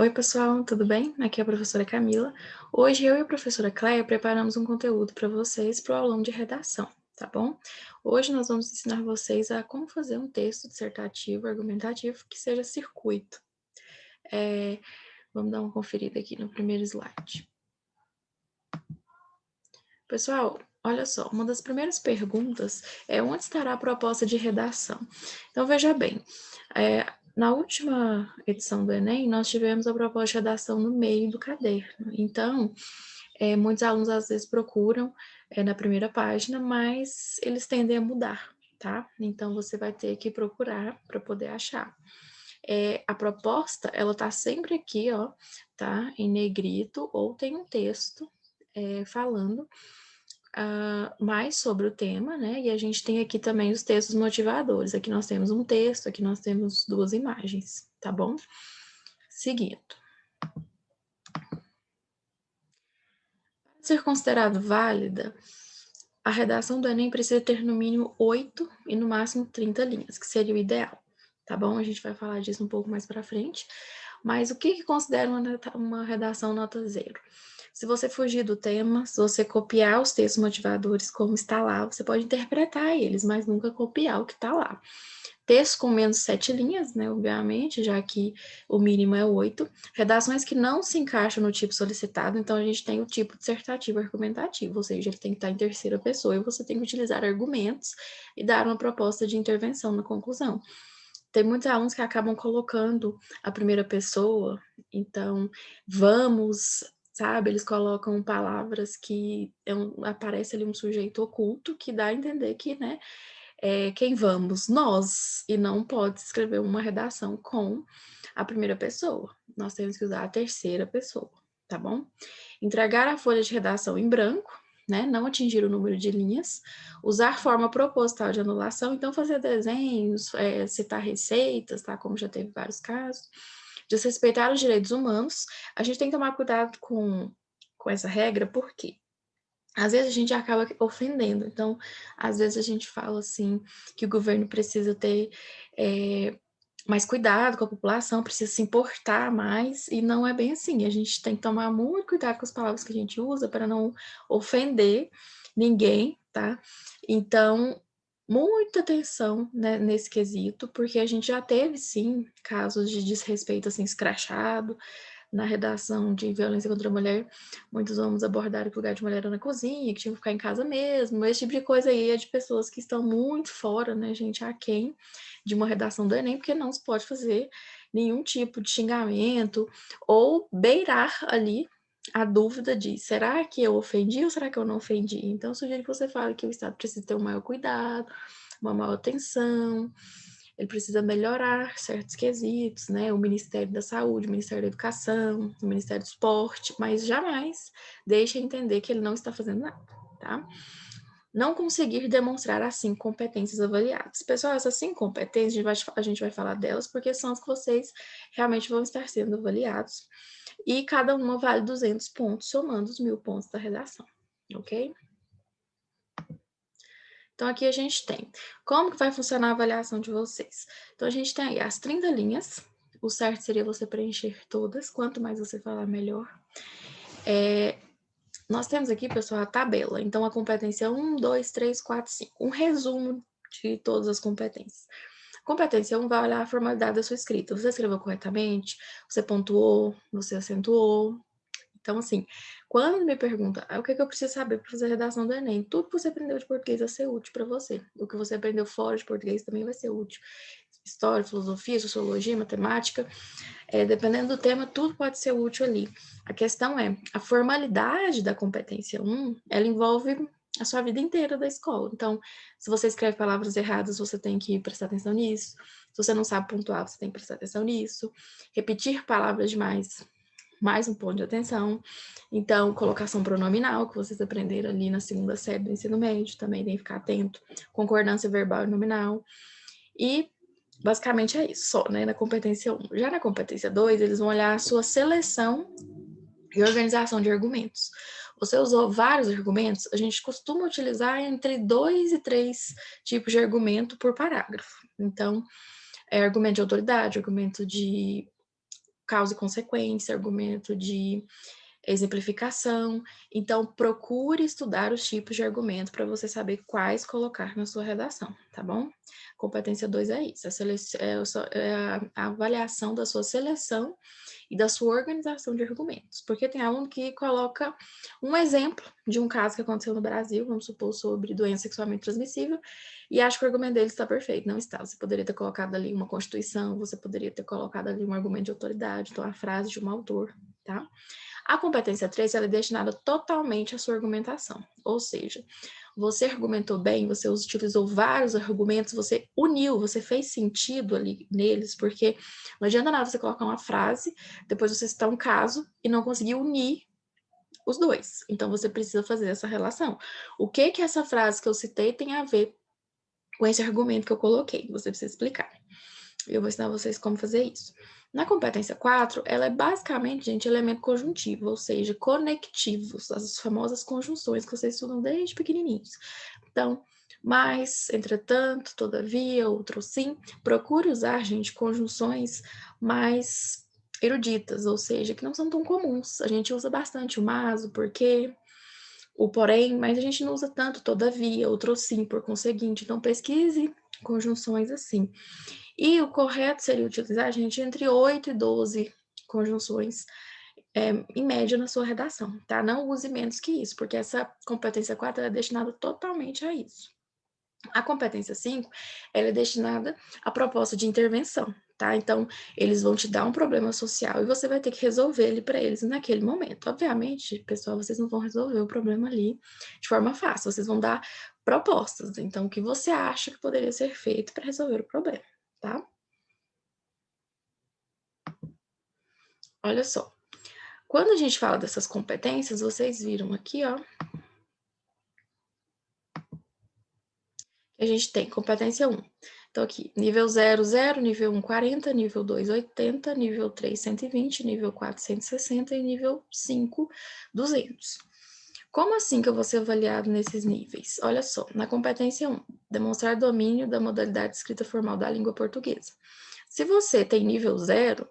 Oi, pessoal, tudo bem? Aqui é a professora Camila. Hoje eu e a professora Cléia preparamos um conteúdo para vocês para o aulão de redação, tá bom? Hoje nós vamos ensinar vocês a como fazer um texto dissertativo, argumentativo, que seja circuito. Vamos dar uma conferida aqui no primeiro slide. Pessoal, olha só, uma das primeiras perguntas é onde estará a proposta de redação? Então, veja bem, na última edição do Enem, nós tivemos a proposta de redação no meio do caderno. Então, muitos alunos às vezes procuram na primeira página, mas eles tendem a mudar, tá? Então, você vai ter que procurar para poder achar. A proposta, ela tá sempre aqui, ó, tá? Em negrito, ou tem um texto falando mais sobre o tema, né? E a gente tem aqui também os textos motivadores. Aqui nós temos um texto, aqui nós temos duas imagens, tá bom? Seguindo. Para ser considerado válida, a redação do Enem precisa ter no mínimo 8 e no máximo 30 linhas, que seria o ideal, tá bom? A gente vai falar disso um pouco mais para frente. Mas o que considera uma redação nota zero? Se você fugir do tema, se você copiar os textos motivadores como está lá, você pode interpretar eles, mas nunca copiar o que está lá. Texto com menos 7 linhas, né, obviamente, já que o mínimo é 8. Redações que não se encaixam no tipo solicitado, então a gente tem o tipo dissertativo argumentativo, ou seja, ele tem que estar em terceira pessoa e você tem que utilizar argumentos e dar uma proposta de intervenção na conclusão. Tem muitos alunos que acabam colocando a primeira pessoa, então, vamos, sabe? Eles colocam palavras que aparece ali um sujeito oculto que dá a entender que, né, quem vamos? Nós. E não pode escrever uma redação com a primeira pessoa. Nós temos que usar a terceira pessoa, tá bom? Entregar a folha de redação em branco, né? Não atingir o número de linhas, usar forma proposital de anulação, então fazer desenhos, citar receitas, tá? Como já teve vários casos. Desrespeitar os direitos humanos. A gente tem que tomar cuidado com essa regra, porque às vezes a gente acaba ofendendo. Então, às vezes a gente fala assim que o governo precisa ter mais cuidado com a população, precisa se importar mais, e não é bem assim. A gente tem que tomar muito cuidado com as palavras que a gente usa para não ofender ninguém, tá? Então, muita atenção, né, nesse quesito, porque a gente já teve, sim, casos de desrespeito, assim, escrachado, na redação de violência contra a mulher, muitos homens abordaram que o lugar de mulher era na cozinha, que tinha que ficar em casa mesmo. Esse tipo de coisa aí é de pessoas que estão muito fora, né, gente, aquém de uma redação do Enem, porque não se pode fazer nenhum tipo de xingamento ou beirar ali a dúvida de será que eu ofendi ou será que eu não ofendi? Então, eu sugiro que você fale que o Estado precisa ter um maior cuidado, uma maior atenção, ele precisa melhorar certos quesitos, né? O Ministério da Saúde, o Ministério da Educação, o Ministério do Esporte, mas jamais deixe entender que ele não está fazendo nada, tá? Não conseguir demonstrar as 5 competências avaliadas. Pessoal, essas 5 competências, a gente vai falar delas porque são as que vocês realmente vão estar sendo avaliados. E cada uma vale 200 pontos, somando os 1.000 pontos da redação, ok? Então, aqui a gente tem como que vai funcionar a avaliação de vocês. Então, a gente tem aí as 30 linhas. O certo seria você preencher todas. Quanto mais você falar, melhor. Nós temos aqui, pessoal, a tabela. Então, a competência 1, 2, 3, 4, 5. Um resumo de todas as competências. Competência 1 vai olhar a formalidade da sua escrita. Você escreveu corretamente? Você pontuou? Você acentuou? Então, assim, quando me pergunta o que eu preciso saber para fazer a redação do Enem, tudo que você aprendeu de português vai ser útil para você. O que você aprendeu fora de português também vai ser útil. História, filosofia, sociologia, matemática, dependendo do tema, tudo pode ser útil ali. A questão é, a formalidade da competência 1, ela envolve a sua vida inteira da escola. Então, se você escreve palavras erradas, você tem que prestar atenção nisso. Se você não sabe pontuar, você tem que prestar atenção nisso. Repetir palavras demais, mais um ponto de atenção. Então, colocação pronominal, que vocês aprenderam ali na segunda série do ensino médio, também tem que ficar atento. Concordância verbal e nominal. E, basicamente, é isso, só, né, na competência 1. Já na competência 2, eles vão olhar a sua seleção e organização de argumentos. Você usou vários argumentos, a gente costuma utilizar entre 2 e 3 tipos de argumento por parágrafo. Então, argumento de autoridade, argumento de causa e consequência, argumento de exemplificação. Então, procure estudar os tipos de argumento para você saber quais colocar na sua redação, tá bom? Competência 2 é isso, a avaliação da sua seleção e da sua organização de argumentos. Porque tem aluno que coloca um exemplo de um caso que aconteceu no Brasil, vamos supor, sobre doença sexualmente transmissível, e acha que o argumento dele está perfeito. Não está. Você poderia ter colocado ali uma constituição, você poderia ter colocado ali um argumento de autoridade, então a frase de um autor, tá? A competência 3 ela é destinada totalmente à sua argumentação, ou seja, você argumentou bem, você utilizou vários argumentos, você uniu, você fez sentido ali neles, porque não adianta nada você colocar uma frase, depois você citar um caso e não conseguir unir os dois. Então você precisa fazer essa relação. O que que essa frase que eu citei tem a ver com esse argumento que eu coloquei? Você precisa explicar. Eu vou ensinar vocês como fazer isso. Na competência 4, ela é basicamente, gente, elemento conjuntivo, ou seja, conectivos, as famosas conjunções que vocês estudam desde pequenininhos. Então, mas, entretanto, todavia, outro sim, procure usar, gente, conjunções mais eruditas, ou seja, que não são tão comuns. A gente usa bastante o mas, o porquê, o porém, mas a gente não usa tanto todavia, outro sim, por conseguinte. Então, pesquise conjunções assim. E o correto seria utilizar, gente, entre 8 e 12 conjunções, em média, na sua redação, tá? Não use menos que isso, porque essa competência 4 é destinada totalmente a isso. A competência 5, ela é destinada à proposta de intervenção, tá? Então, eles vão te dar um problema social e você vai ter que resolver ele para eles naquele momento. Obviamente, pessoal, vocês não vão resolver o problema ali de forma fácil, vocês vão dar propostas. Então, o que você acha que poderia ser feito para resolver o problema, tá? Olha só, quando a gente fala dessas competências, vocês viram aqui, ó, que a gente tem competência 1. Então, aqui, nível 0, 0, nível 1, 40, nível 2, 80, nível 3, 120, nível 4, 160 e nível 5, 200. Como assim que eu vou ser avaliado nesses níveis? Olha só, na competência 1, demonstrar domínio da modalidade escrita formal da língua portuguesa. Se você tem nível 0,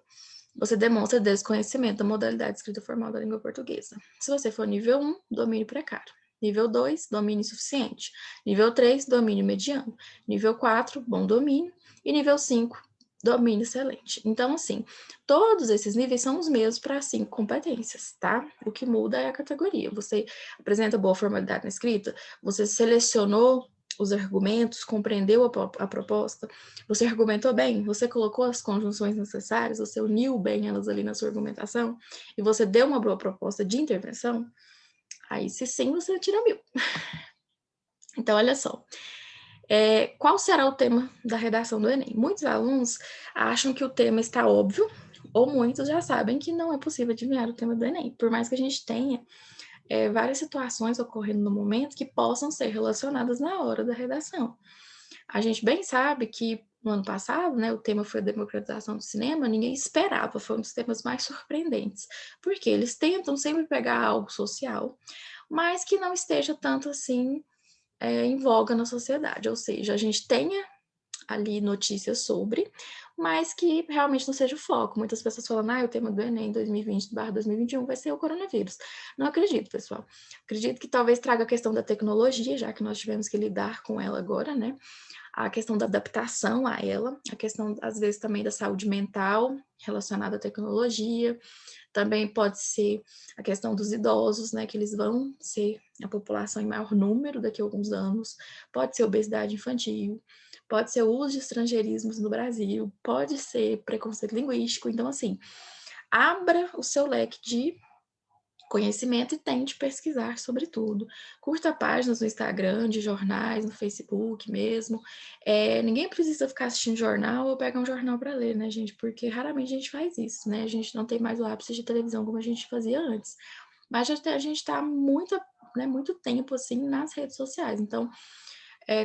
você demonstra desconhecimento da modalidade escrita formal da língua portuguesa. Se você for nível 1, domínio precário. Nível 2, domínio insuficiente. Nível 3, domínio mediano. Nível 4, bom domínio. E nível 5, domínio excelente. Então, assim, todos esses níveis são os mesmos para 5 competências, tá? O que muda é a categoria. Você apresenta boa formalidade na escrita, você selecionou os argumentos, compreendeu a proposta, você argumentou bem, você colocou as conjunções necessárias, você uniu bem elas ali na sua argumentação, e você deu uma boa proposta de intervenção, aí se sim, você tira 1000. Então, olha só. Qual será o tema da redação do Enem? Muitos alunos acham que o tema está óbvio, ou muitos já sabem que não é possível adivinhar o tema do Enem, por mais que a gente tenha várias situações ocorrendo no momento que possam ser relacionadas na hora da redação. A gente bem sabe que no ano passado, né, o tema foi a democratização do cinema, ninguém esperava, foi um dos temas mais surpreendentes, porque eles tentam sempre pegar algo social, mas que não esteja tanto assim em voga na sociedade, ou seja, a gente tenha ali notícias sobre, mas que realmente não seja o foco. Muitas pessoas falam, o tema do Enem 2020/2021 vai ser o coronavírus. Não acredito, pessoal. Acredito que talvez traga a questão da tecnologia, já que nós tivemos que lidar com ela agora, né? A questão da adaptação a ela, a questão, às vezes, também da saúde mental relacionada à tecnologia, também pode ser a questão dos idosos, né, que eles vão ser a população em maior número daqui a alguns anos, pode ser obesidade infantil, pode ser o uso de estrangeirismos no Brasil, pode ser preconceito linguístico, então, assim, abra o seu leque de conhecimento e tente pesquisar sobre tudo. Curta páginas no Instagram, de jornais, no Facebook mesmo. Ninguém precisa ficar assistindo jornal ou pegar um jornal para ler, né, gente? Porque raramente a gente faz isso, né? A gente não tem mais o hábito de televisão como a gente fazia antes. Mas a gente está muito tempo, assim, nas redes sociais. Então,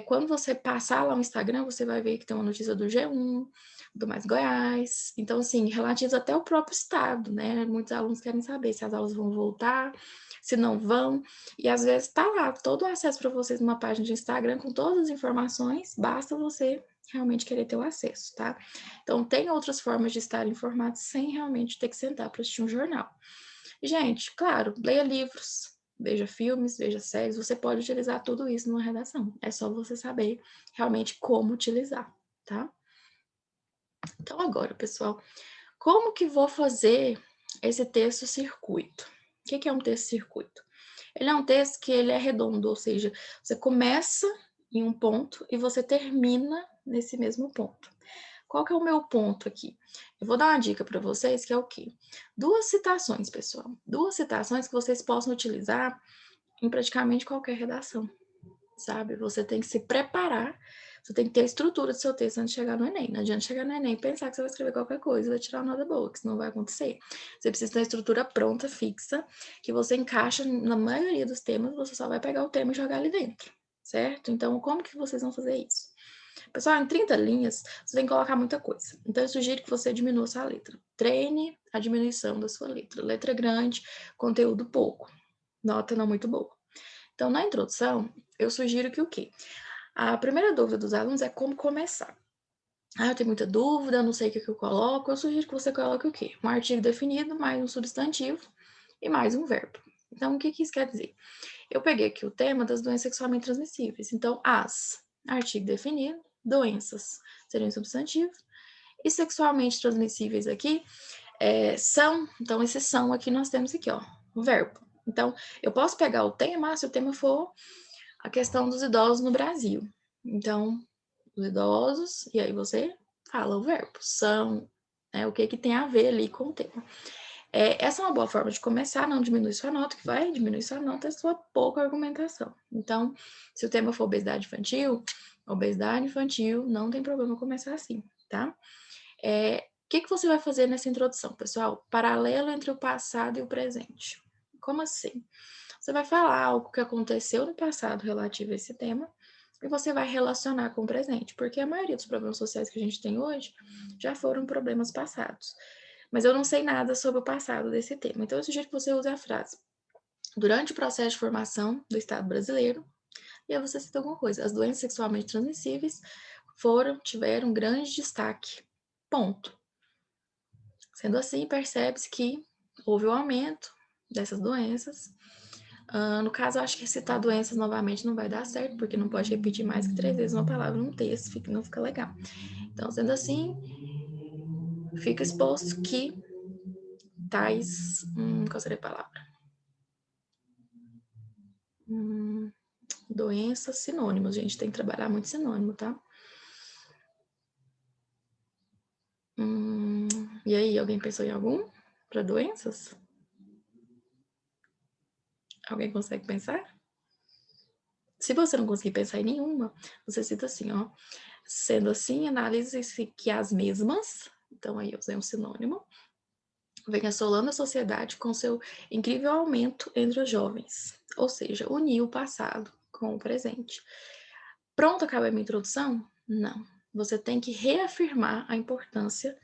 quando você passar lá no Instagram, você vai ver que tem uma notícia do G1, do Mais Goiás. Então, assim, relativos até o próprio estado, né? Muitos alunos querem saber se as aulas vão voltar, se não vão. E às vezes tá lá todo o acesso para vocês numa página de Instagram com todas as informações, basta você realmente querer ter o acesso, tá? Então, tem outras formas de estar informado sem realmente ter que sentar para assistir um jornal. Gente, claro, leia livros, veja filmes, veja séries, você pode utilizar tudo isso numa redação. É só você saber realmente como utilizar, tá? Então, agora, pessoal, como que vou fazer esse texto circuito? O que é um texto circuito? Ele é um texto que ele é redondo, ou seja, você começa em um ponto e você termina nesse mesmo ponto. Qual que é o meu ponto aqui? Eu vou dar uma dica para vocês, que é o quê? 2 citações, pessoal. 2 citações que vocês possam utilizar em praticamente qualquer redação, sabe? Você tem que se preparar, você tem que ter a estrutura do seu texto antes de chegar no Enem. Não adianta chegar no Enem e pensar que você vai escrever qualquer coisa e vai tirar uma nota boa, que isso não vai acontecer. Você precisa ter uma estrutura pronta, fixa, que você encaixa na maioria dos temas, você só vai pegar o tema e jogar ali dentro, certo? Então, como que vocês vão fazer isso? Pessoal, em 30 linhas, você tem que colocar muita coisa. Então, eu sugiro que você diminua a sua letra. Treine a diminuição da sua letra. Letra grande, conteúdo pouco. Nota não muito boa. Então, na introdução, eu sugiro que o quê? A primeira dúvida dos alunos é como começar. Ah, eu tenho muita dúvida, não sei o que eu coloco. Eu sugiro que você coloque o quê? Um artigo definido, mais um substantivo e mais um verbo. Então, o que isso quer dizer? Eu peguei aqui o tema das doenças sexualmente transmissíveis. Então, artigo definido, doenças seriam substantivo, e sexualmente transmissíveis aqui são. Então, esses são aqui nós temos aqui, ó, o verbo. Então, eu posso pegar o tema, se o tema for a questão dos idosos no Brasil. Então, os idosos, e aí você fala o verbo, são, o que tem a ver ali com o tema. Essa é uma boa forma de começar, não diminui sua nota, que vai diminuir sua nota é sua pouca argumentação. Então, se o tema for obesidade infantil, não tem problema começar assim, tá? O que você vai fazer nessa introdução, pessoal? Paralelo entre o passado e o presente. Como assim? Você vai falar algo que aconteceu no passado relativo a esse tema e você vai relacionar com o presente, porque a maioria dos problemas sociais que a gente tem hoje já foram problemas passados. Mas eu não sei nada sobre o passado desse tema. Então, eu sugiro que você use a frase: durante o processo de formação do Estado brasileiro, e aí você cita alguma coisa. As doenças sexualmente transmissíveis tiveram grande destaque. Ponto. Sendo assim, percebe-se que houve um aumento dessas doenças. No caso, eu acho que citar doenças novamente não vai dar certo, porque não pode repetir mais que 3 vezes uma palavra num texto, não fica legal. Então, sendo assim, fica exposto que tais. Qual seria a palavra? Doenças, sinônimos, gente. Tem que trabalhar muito sinônimo, tá? E aí, alguém pensou em algum para doenças? Alguém consegue pensar? Se você não conseguir pensar em nenhuma, você cita assim, ó. Sendo assim, analise-se que as mesmas, então aí eu usei um sinônimo, vem assolando a sociedade com seu incrível aumento entre os jovens. Ou seja, unir o passado com o presente. Pronto, acaba a minha introdução? Não. Você tem que reafirmar a importância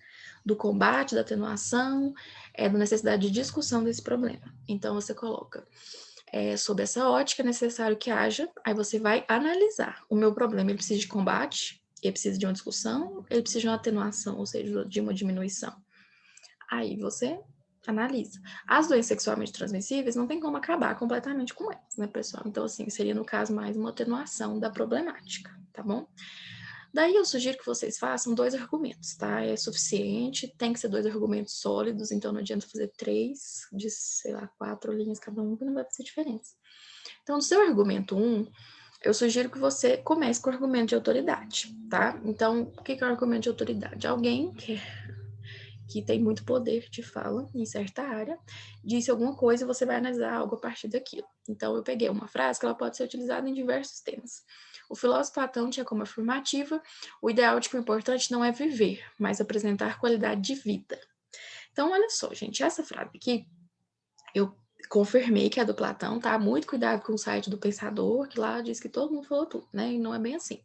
do combate, da atenuação, da necessidade de discussão desse problema. Então, você coloca, sob essa ótica, é necessário que haja, aí você vai analisar. O meu problema, ele precisa de combate, ele precisa de uma discussão, ele precisa de uma atenuação, ou seja, de uma diminuição. Aí você analisa. As doenças sexualmente transmissíveis não tem como acabar completamente com elas, né, pessoal? Então, assim, seria, no caso, mais uma atenuação da problemática, tá bom? Daí eu sugiro que vocês façam 2 argumentos, tá? É suficiente, tem que ser 2 argumentos sólidos, então não adianta fazer 3 de, sei lá, 4 linhas cada um, que não vai fazer diferença. Então, no seu argumento 1, eu sugiro que você comece com o argumento de autoridade, tá? Então, o que é o argumento de autoridade? Alguém que tem muito poder de fala em certa área, disse alguma coisa e você vai analisar algo a partir daquilo. Então, eu peguei uma frase que ela pode ser utilizada em diversos temas. O filósofo Platão tinha como afirmativa: o ideal de que o importante não é viver, mas apresentar qualidade de vida. Então, olha só, gente, essa frase aqui, eu confirmei que é do Platão, tá? Muito cuidado com o site do Pensador, que lá diz que todo mundo falou tudo, né? E não é bem assim.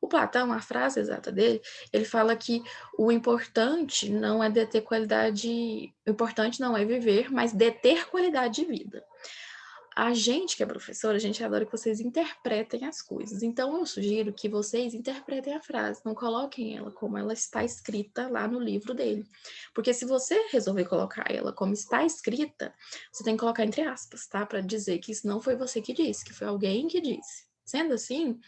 O Platão, a frase exata dele, ele fala que o importante não é deter qualidade, o importante não é viver, mas deter qualidade de vida. a gente que é professora, a gente adora que vocês interpretem as coisas. Então, eu sugiro que vocês interpretem a frase, não coloquem ela como ela está escrita lá no livro dele. Porque se você resolver colocar ela como está escrita, você tem que colocar entre aspas, tá? Para dizer que isso não foi você que disse, que foi alguém que disse. Sendo assim,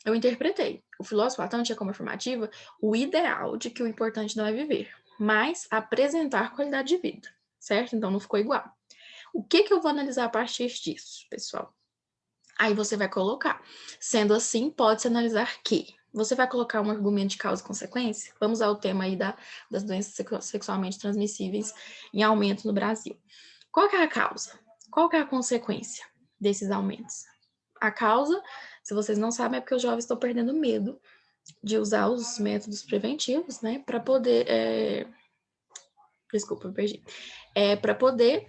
eu interpretei. O filósofo Platão tinha como afirmativa o ideal de que o importante não é viver, mas apresentar qualidade de vida, certo? Então, não ficou igual. O que eu vou analisar a partir disso, pessoal? Aí você vai colocar. Sendo assim, pode-se analisar que você vai colocar um argumento de causa e consequência. Vamos ao tema aí das doenças sexualmente transmissíveis em aumento no Brasil. Qual que é a causa? Qual que é a consequência desses aumentos? A causa, se vocês não sabem, é porque os jovens estão perdendo medo de usar os métodos preventivos, né, para poder... Desculpa, eu perdi. Para poder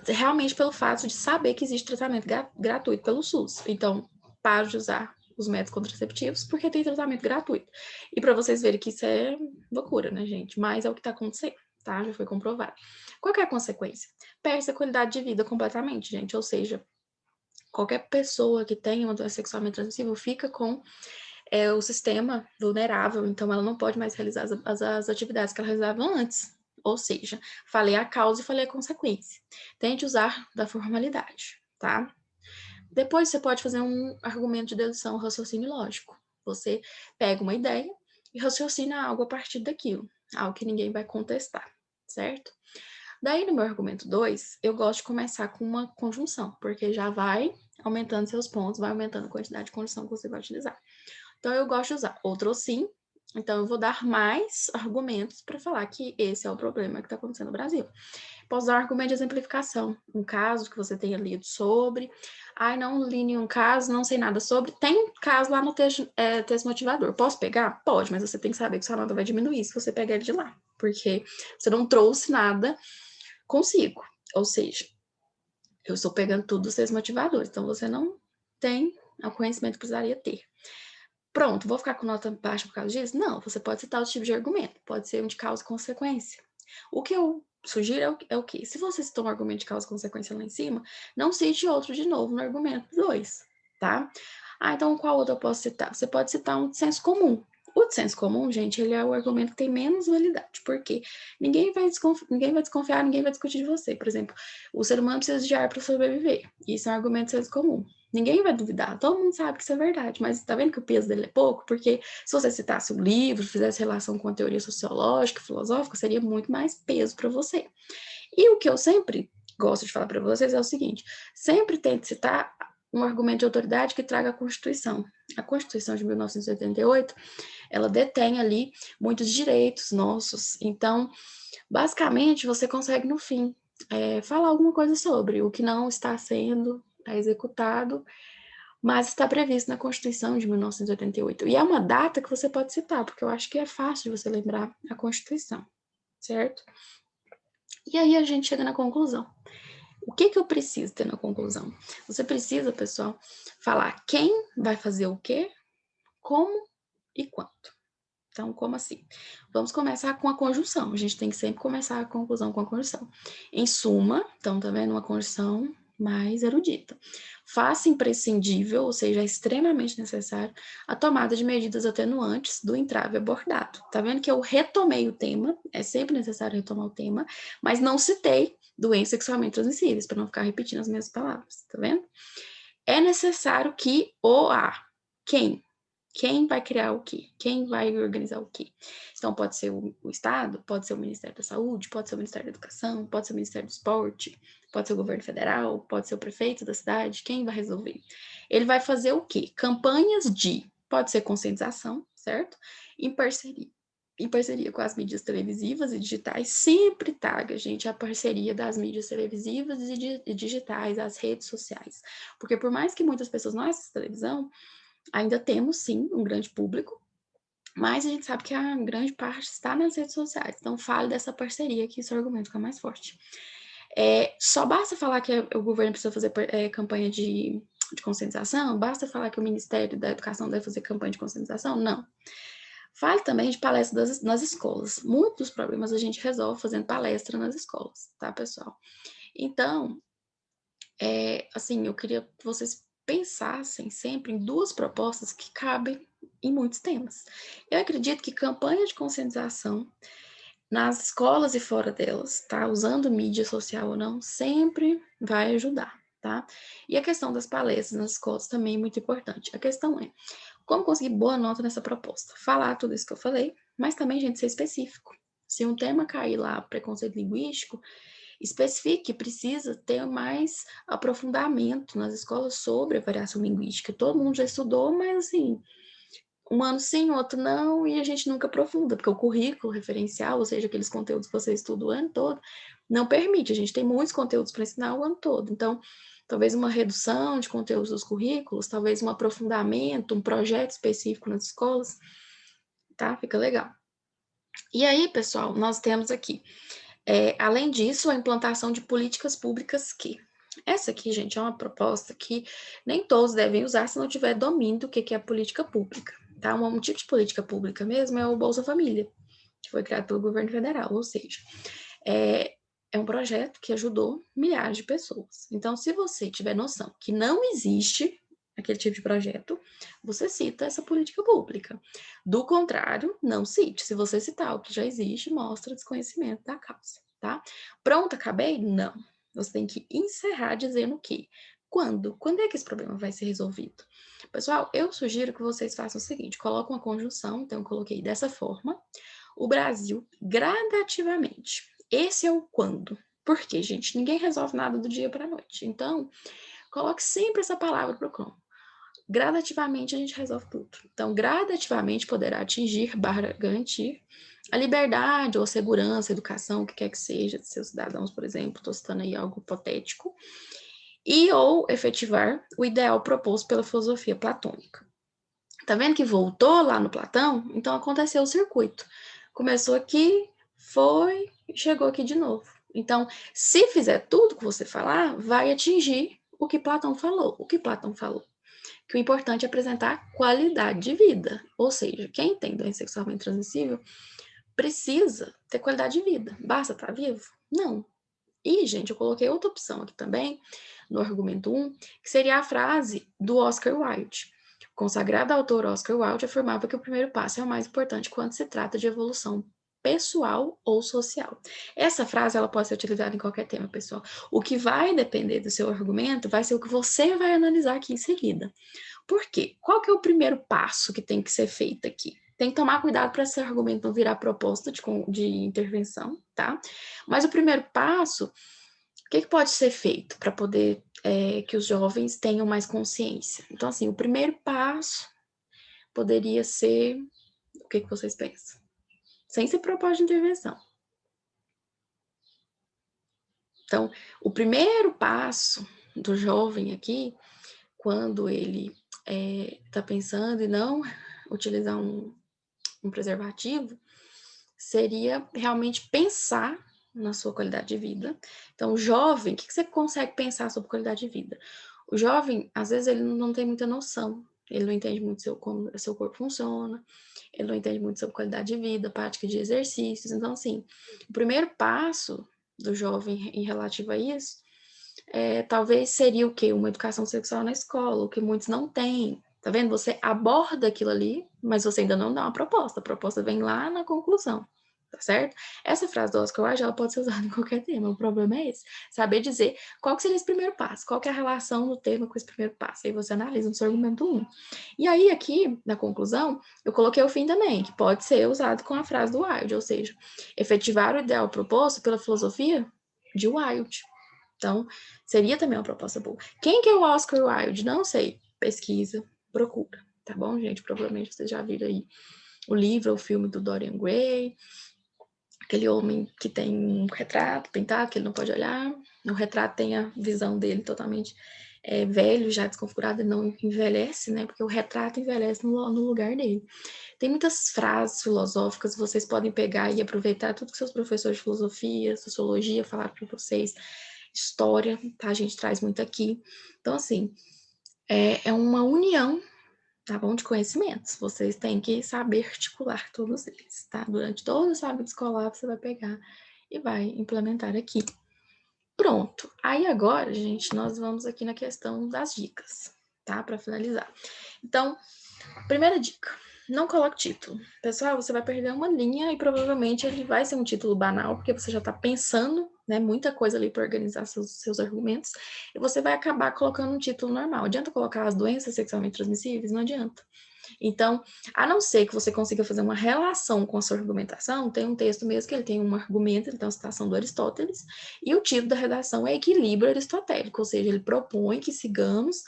realmente pelo fato de saber que existe tratamento gratuito pelo SUS. Então, pare de usar os métodos contraceptivos porque tem tratamento gratuito. E para vocês verem que isso é loucura, né, gente? Mas é o que está acontecendo, tá? Já foi comprovado. Qual que é a consequência? Perde a qualidade de vida completamente, gente. Ou seja, qualquer pessoa que tenha uma doença sexualmente transmissível fica com o sistema vulnerável, então ela não pode mais realizar as atividades que ela realizava antes. Ou seja, falei a causa e falei a consequência. Tente usar da formalidade, tá? Depois você pode fazer um argumento de dedução, raciocínio lógico. Você pega uma ideia e raciocina algo a partir daquilo, algo que ninguém vai contestar, certo? Daí, no meu argumento 2, eu gosto de começar com uma conjunção, porque já vai aumentando seus pontos, vai aumentando a quantidade de conjunção que você vai utilizar. Então, eu gosto de usar outro sim. Então, eu vou dar mais argumentos para falar que esse é o problema que está acontecendo no Brasil. Posso usar um argumento de exemplificação, um caso que você tenha lido sobre. Ai, não li nenhum caso, não sei nada sobre. Tem caso lá no texto motivador. Posso pegar? Pode, mas você tem que saber que sua nota vai diminuir se você pegar ele de lá. Porque você não trouxe nada consigo. Ou seja, eu estou pegando tudo dos textos motivadores. Então, você não tem o conhecimento que precisaria ter. Pronto, vou ficar com nota baixa por causa disso? Não, você pode citar outro tipo de argumento, pode ser um de causa e consequência. O que eu sugiro é o quê? Se você citou um argumento de causa e consequência lá em cima, não cite outro de novo no argumento 2, tá? Ah, então qual outro eu posso citar? Você pode citar um de senso comum. O de senso comum, gente, ele é o argumento que tem menos validade, porque ninguém vai desconfiar, ninguém vai discutir de você. Por exemplo, o ser humano precisa de ar para sobreviver. Isso é um argumento de senso comum. Ninguém vai duvidar, todo mundo sabe que isso é verdade, mas tá vendo que o peso dele é pouco? Porque se você citasse um livro, fizesse relação com a teoria sociológica, filosófica, seria muito mais peso para você. E o que eu sempre gosto de falar para vocês é o seguinte: sempre tente citar um argumento de autoridade que traga a Constituição. A Constituição de 1988, ela detém ali muitos direitos nossos. Então, basicamente, você consegue, no fim, falar alguma coisa sobre o que não está sendo executado, mas está previsto na Constituição de 1988. E é uma data que você pode citar, porque eu acho que é fácil de você lembrar a Constituição, certo? E aí a gente chega na conclusão. O que eu preciso ter na conclusão? Você precisa, pessoal, falar quem vai fazer o quê, como e quanto. Então, como assim? Vamos começar com a conjunção. A gente tem que sempre começar a conclusão com a conjunção. Em suma, então, tá vendo? Uma conjunção mais erudita. Faça imprescindível, ou seja, é extremamente necessário, a tomada de medidas atenuantes do entrave abordado. Tá vendo que eu retomei o tema, é sempre necessário retomar o tema, mas não citei doenças sexualmente transmissíveis, para não ficar repetindo as mesmas palavras, tá vendo? É necessário que quem? Quem vai criar o quê? Quem vai organizar o quê? Então, pode ser o Estado, pode ser o Ministério da Saúde, pode ser o Ministério da Educação, pode ser o Ministério do Esporte, pode ser o governo federal, pode ser o prefeito da cidade. Quem vai resolver? Ele vai fazer o quê? Campanhas pode ser conscientização, certo? Em parceria com as mídias televisivas e digitais, sempre taga, gente, a parceria das mídias televisivas e digitais, as redes sociais. Porque por mais que muitas pessoas não assistam televisão, ainda temos, sim, um grande público, mas a gente sabe que a grande parte está nas redes sociais. Então, fale dessa parceria que esse argumento fica mais forte. Só basta falar que o governo precisa fazer campanha de conscientização? Basta falar que o Ministério da Educação deve fazer campanha de conscientização? Não. Fale também de palestras nas escolas. Muitos dos problemas a gente resolve fazendo palestra nas escolas, tá, pessoal? Então, assim, eu queria que vocês pensassem sempre em duas propostas que cabem em muitos temas. Eu acredito que campanha de conscientização nas escolas e fora delas, tá? Usando mídia social ou não, sempre vai ajudar, tá? E a questão das palestras nas escolas também é muito importante. A questão é como conseguir boa nota nessa proposta? Falar tudo isso que eu falei, mas também, gente, ser específico. Se um tema cair lá, preconceito linguístico, especifique que precisa ter mais aprofundamento nas escolas sobre a variação linguística. Todo mundo já estudou, mas assim, um ano sim, outro não, e a gente nunca aprofunda, porque o currículo referencial, ou seja, aqueles conteúdos que você estuda o ano todo, não permite. A gente tem muitos conteúdos para ensinar o ano todo. Então, talvez uma redução de conteúdos dos currículos, talvez um aprofundamento, um projeto específico nas escolas, tá? Fica legal. E aí, pessoal, nós temos aqui, além disso, a implantação de políticas públicas que essa aqui, gente, é uma proposta que nem todos devem usar se não tiver domínio do que é a política pública, tá? Um tipo de política pública mesmo é o Bolsa Família, que foi criado pelo governo federal, ou seja, é um projeto que ajudou milhares de pessoas. Então, se você tiver noção que não existe aquele tipo de projeto, você cita essa política pública. Do contrário, não cite. Se você citar o que já existe, mostra desconhecimento da causa, tá? Pronto, acabei? Não. Você tem que encerrar dizendo o quê? Quando? Quando é que esse problema vai ser resolvido? Pessoal, eu sugiro que vocês façam o seguinte, coloquem uma conjunção, então eu coloquei dessa forma, o Brasil gradativamente. Esse é o quando. Porque, gente, ninguém resolve nada do dia para a noite. Então, coloque sempre essa palavra para o como. Gradativamente a gente resolve tudo. Então, gradativamente poderá atingir, garantir a liberdade ou a segurança, a educação, o que quer que seja, de seus cidadãos, por exemplo, estou citando aí algo hipotético, e ou efetivar o ideal proposto pela filosofia platônica. Tá vendo que voltou lá no Platão? Então aconteceu o circuito. Começou aqui, foi, chegou aqui de novo. Então, se fizer tudo que você falar, vai atingir o que Platão falou. O que Platão falou? Que o importante é apresentar qualidade de vida. Ou seja, quem tem doença sexualmente transmissível precisa ter qualidade de vida. Basta estar vivo? Não. E, gente, eu coloquei outra opção aqui também, no argumento 1, que seria a frase do Oscar Wilde. O consagrado autor Oscar Wilde afirmava que o primeiro passo é o mais importante quando se trata de evolução pessoal ou social. Essa frase ela pode ser utilizada em qualquer tema, pessoal. O que vai depender do seu argumento vai ser o que você vai analisar aqui em seguida. Por quê? Qual que é o primeiro passo que tem que ser feito aqui? Tem que tomar cuidado para esse argumento não virar proposta de intervenção, tá? Mas o primeiro passo, o que pode ser feito para poder que os jovens tenham mais consciência? Então, assim, o primeiro passo poderia ser, o que vocês pensam? Sem ser proposta de intervenção. Então, o primeiro passo do jovem aqui, quando ele está pensando em não utilizar um preservativo, seria realmente pensar na sua qualidade de vida. Então, o jovem, o que você consegue pensar sobre qualidade de vida? O jovem, às vezes, ele não tem muita noção, ele não entende muito como seu corpo funciona, ele não entende muito sobre qualidade de vida, prática de exercícios. Então, assim, o primeiro passo do jovem em relativo a isso, talvez seria o quê? Uma educação sexual na escola, o que muitos não têm. Tá vendo? Você aborda aquilo ali, mas você ainda não dá uma proposta. A proposta vem lá na conclusão, tá certo? Essa frase do Oscar Wilde, ela pode ser usada em qualquer tema. O problema é esse. Saber dizer qual que seria esse primeiro passo, qual que é a relação do tema com esse primeiro passo. Aí você analisa no seu argumento 1. E aí, aqui, na conclusão, eu coloquei o fim também, que pode ser usado com a frase do Wilde, ou seja, efetivar o ideal proposto pela filosofia de Wilde. Então, seria também uma proposta boa. Quem que é o Oscar Wilde? Não sei. Pesquisa, procura, tá bom, gente? Provavelmente vocês já viram aí o livro, o filme do Dorian Gray, aquele homem que tem um retrato pintado, que ele não pode olhar. O retrato tem a visão dele totalmente velho, já desconfigurado, ele não envelhece, né? Porque o retrato envelhece no lugar dele. Tem muitas frases filosóficas, vocês podem pegar e aproveitar tudo que seus professores de filosofia, sociologia falaram para vocês, história, tá? A gente traz muito aqui. Então, assim, é uma união, tá bom, de conhecimentos. Vocês têm que saber articular todos eles, tá? Durante todo o sábado escolar, você vai pegar e vai implementar aqui. Pronto. Aí agora, gente, nós vamos aqui na questão das dicas, tá? Para finalizar. Então, primeira dica, não coloque título. Pessoal, você vai perder uma linha e provavelmente ele vai ser um título banal, porque você já está pensando, né, muita coisa ali para organizar seus argumentos, e você vai acabar colocando um título normal. Adianta colocar as doenças sexualmente transmissíveis? Não adianta. Então, a não ser que você consiga fazer uma relação com a sua argumentação, tem um texto mesmo que ele tem um argumento, ele tem uma citação do Aristóteles, e o título da redação é Equilíbrio Aristotélico, ou seja, ele propõe que sigamos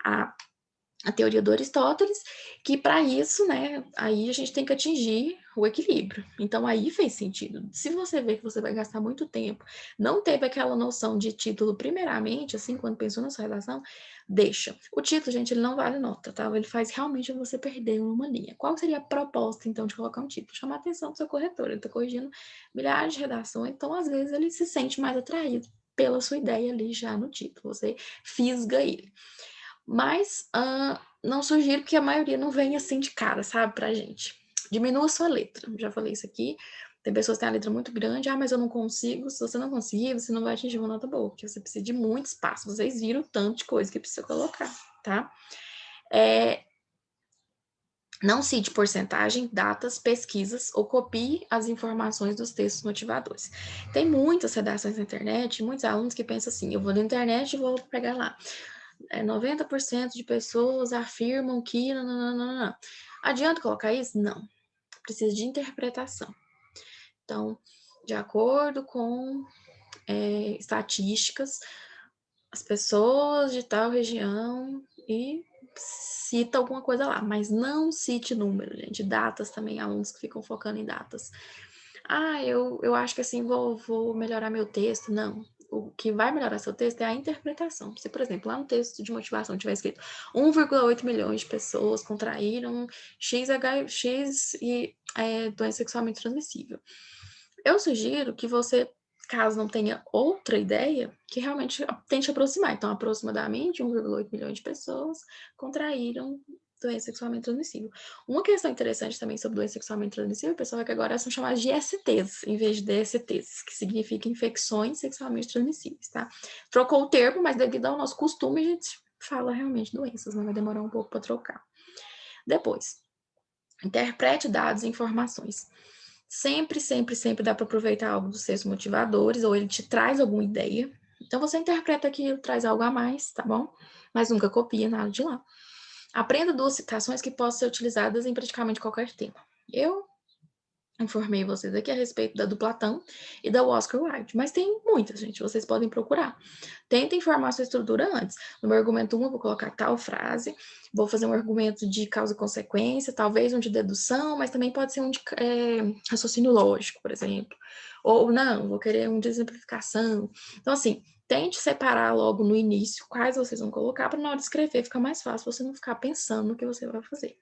a teoria do Aristóteles, que para isso, né, aí a gente tem que atingir o equilíbrio. Então aí fez sentido. Se você vê que você vai gastar muito tempo, não teve aquela noção de título primeiramente, assim, quando pensou na sua redação, deixa. O título, gente, ele não vale nota, tá? Ele faz realmente você perder uma linha. Qual seria a proposta, então, de colocar um título? Chamar a atenção do seu corretor. Ele está corrigindo milhares de redações, então, às vezes, ele se sente mais atraído pela sua ideia ali já no título. Você fisga ele. Mas não sugiro que a maioria não venha assim de cara, sabe, pra gente. Diminua sua letra. Já falei isso aqui. Tem pessoas que têm a letra muito grande. Mas eu não consigo. Se você não conseguir, você não vai atingir uma nota boa, porque você precisa de muito espaço. Vocês viram o tanto de coisa que precisa colocar, tá? Não cite porcentagem, datas, pesquisas ou copie as informações dos textos motivadores. Tem muitas redações na internet, muitos alunos que pensam assim, eu vou na internet e vou pegar lá. 90% de pessoas afirmam que... Não. Adianta colocar isso? Não. Precisa de interpretação. Então, de acordo com estatísticas, as pessoas de tal região e cita alguma coisa lá, mas não cite número, gente. Datas também, alunos que ficam focando em datas. Eu acho que assim vou melhorar meu texto. Não. O que vai melhorar seu texto é a interpretação. Se, por exemplo, lá no texto de motivação tiver escrito 1,8 milhões de pessoas contraíram X e doença sexualmente transmissível. Eu sugiro que você, caso não tenha outra ideia, que realmente tente aproximar. Então, aproximadamente 1,8 milhões de pessoas contraíram doença sexualmente transmissível. Uma questão interessante também sobre doença sexualmente transmissível, pessoal, é que agora são chamadas de ISTs, em vez de DSTs, que significa infecções sexualmente transmissíveis, tá? Trocou o termo, mas devido ao nosso costume, a gente fala realmente doenças, né? Vai demorar um pouco para trocar. Depois, interprete dados e informações. Sempre dá para aproveitar algo dos textos motivadores, ou ele te traz alguma ideia. Então, você interpreta aquilo, traz algo a mais, tá bom? Mas nunca copia nada de lá. Aprenda duas citações que possam ser utilizadas em praticamente qualquer tema. Eu informei vocês aqui a respeito da do Platão e da Oscar Wilde, mas tem muitas, gente, vocês podem procurar. Tentem formar sua estrutura antes. No meu argumento 1, eu vou colocar tal frase, vou fazer um argumento de causa e consequência, talvez um de dedução, mas também pode ser um de raciocínio lógico, por exemplo. Ou não, vou querer um de exemplificação. Então, assim, tente separar logo no início quais vocês vão colocar, para na hora de escrever ficar mais fácil você não ficar pensando no que você vai fazer.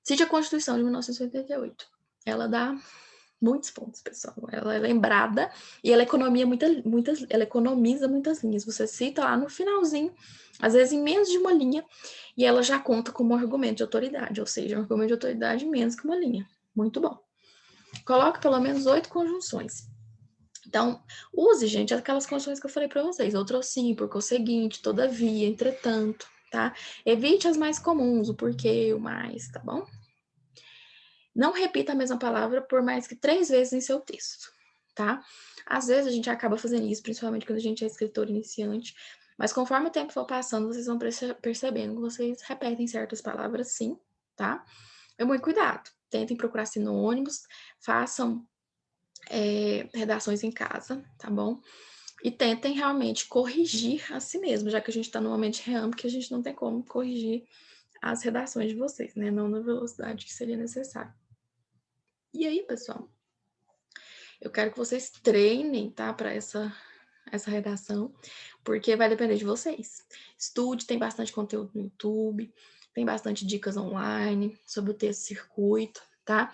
Cite a Constituição de 1988. Ela dá muitos pontos, pessoal. Ela é lembrada e ela ela economiza muitas linhas. Você cita lá no finalzinho, às vezes em menos de uma linha, e ela já conta como argumento de autoridade, ou seja, um argumento de autoridade menos que uma linha. Muito bom. Coloque pelo menos 8 conjunções. Então, use, gente, aquelas conjunções que eu falei para vocês. Outro sim, porque o seguinte, todavia, entretanto, tá? Evite as mais comuns, o porquê, o mais, tá bom? Não repita a mesma palavra por mais que 3 vezes em seu texto, tá? Às vezes a gente acaba fazendo isso, principalmente quando a gente é escritor iniciante, mas conforme o tempo for passando, vocês vão percebendo que vocês repetem certas palavras sim, tá? É muito cuidado. Tentem procurar sinônimos, façam redações em casa, tá bom? E tentem realmente corrigir a si mesmo, já que a gente está no momento de reame, que a gente não tem como corrigir as redações de vocês, né? Não na velocidade que seria necessário. E aí, pessoal, eu quero que vocês treinem, tá, para essa redação, porque vai depender de vocês. Estude, tem bastante conteúdo no YouTube, tem bastante dicas online sobre o texto circuito, tá?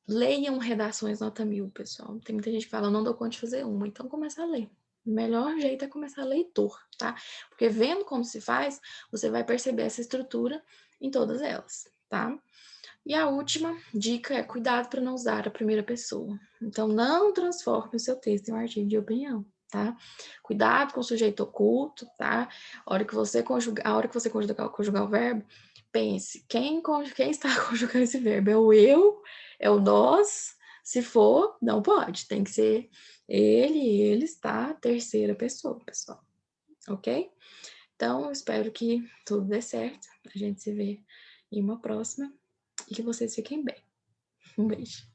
Leiam redações nota 1000, pessoal. Tem muita gente que fala, não dou conta de fazer uma, então começa a ler. O melhor jeito é começar leitor, tá? Porque vendo como se faz, você vai perceber essa estrutura em todas elas, tá? E a última dica é cuidado para não usar a primeira pessoa. Então, não transforme o seu texto em um artigo de opinião, tá? Cuidado com o sujeito oculto, tá? A hora que você conjugar o verbo, pense, quem está conjugando esse verbo? É o eu? É o nós? Se for, não pode, tem que ser ele está, terceira pessoa, pessoal, ok? Então, espero que tudo dê certo, a gente se vê em uma próxima e que vocês fiquem bem. Um beijo.